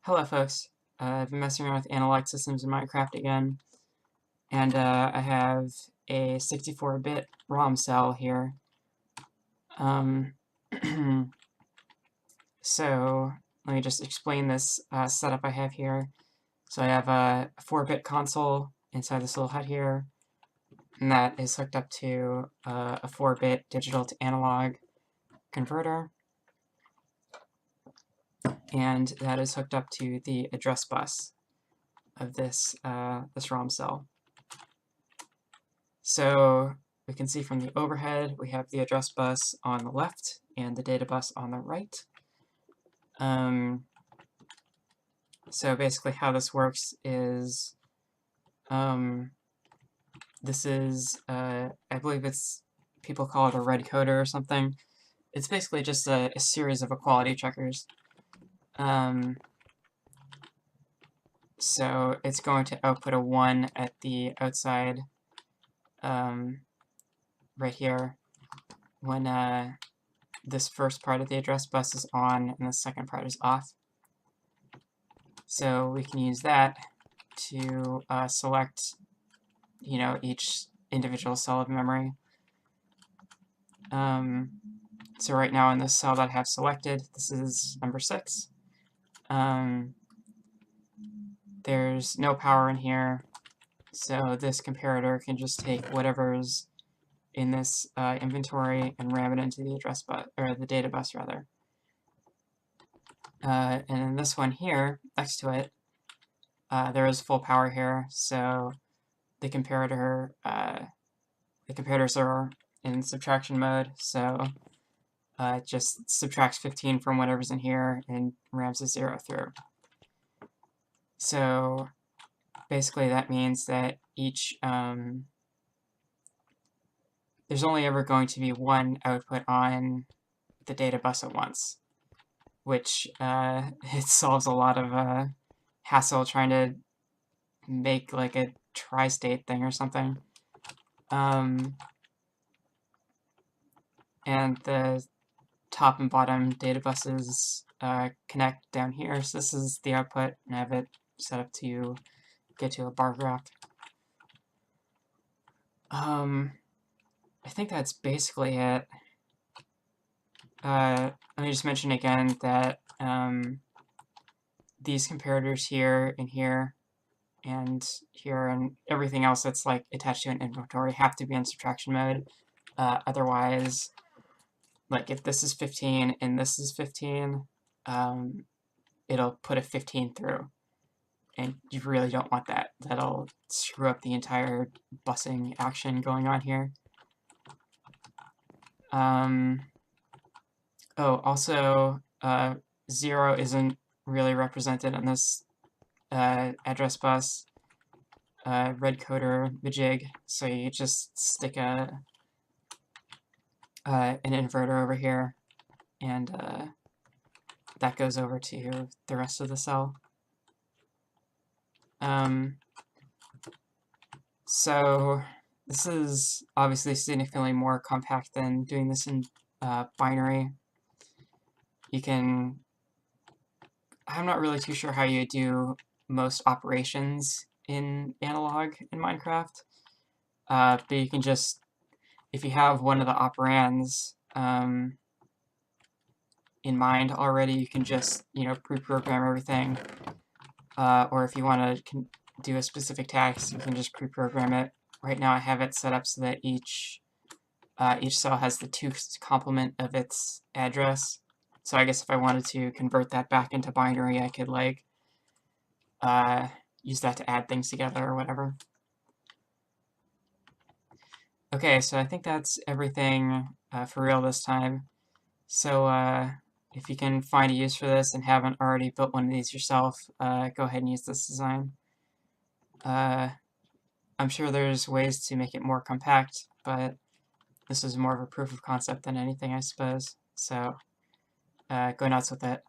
Hello folks, I've been messing around with analog systems in Minecraft again, and I have a 64-bit ROM cell here. So let me just explain this setup I have here. So I have a 4-bit console inside this little hut here, and that is hooked up to a 4-bit digital to analog converter, and that is hooked up to the address bus of this ROM cell. So we can see from the overhead, we have the address bus on the left and the data bus on the right. So basically how this works is, this is, I believe people call it a red coder or something. It's basically just a series of equality checkers. So it's going to output a 1 at the outside, right here, when this first part of the address bus is on and the second part is off. So we can use that to select, each individual cell of memory. So right now in this cell that I have selected, this is number 6. There's no power in here, so this comparator can just take whatever's in this inventory and ram it into the address bus, or the data bus rather. And in this one here, next to it, there is full power here, so the comparators are in subtraction mode, so it just subtracts 15 from whatever's in here and rams a 0 through. So basically that means that each there's only ever going to be one output on the data bus at once, which it solves a lot of hassle trying to make like a tri-state thing or something. And the top and bottom data buses connect down here, so this is the output, and I have it set up to get to a bar graph. I think that's basically it. Let me just mention again that these comparators here and here and here and everything else that's like attached to an inventory have to be in subtraction mode. Otherwise, like if this is 15 and this is 15, it'll put a 15 through. And you really don't want that. That'll screw up the entire busing action going on here. Oh, also, 0 isn't really represented on this address bus red coder majig, so you just stick an inverter over here, and that goes over to the rest of the cell. So this is obviously significantly more compact than doing this in binary. I'm not really too sure how you do most operations in analog in Minecraft, but you can just, if you have one of the operands in mind already, you can just, pre-program everything. Or if you want to do a specific task, you can just pre-program it. Right now I have it set up so that each cell has the 2's complement of its address. So I guess if I wanted to convert that back into binary, I could like use that to add things together or whatever. Okay, so I think that's everything for real this time. So if you can find a use for this and haven't already built one of these yourself, go ahead and use this design. I'm sure there's ways to make it more compact, but this is more of a proof of concept than anything, I suppose. So go nuts with it.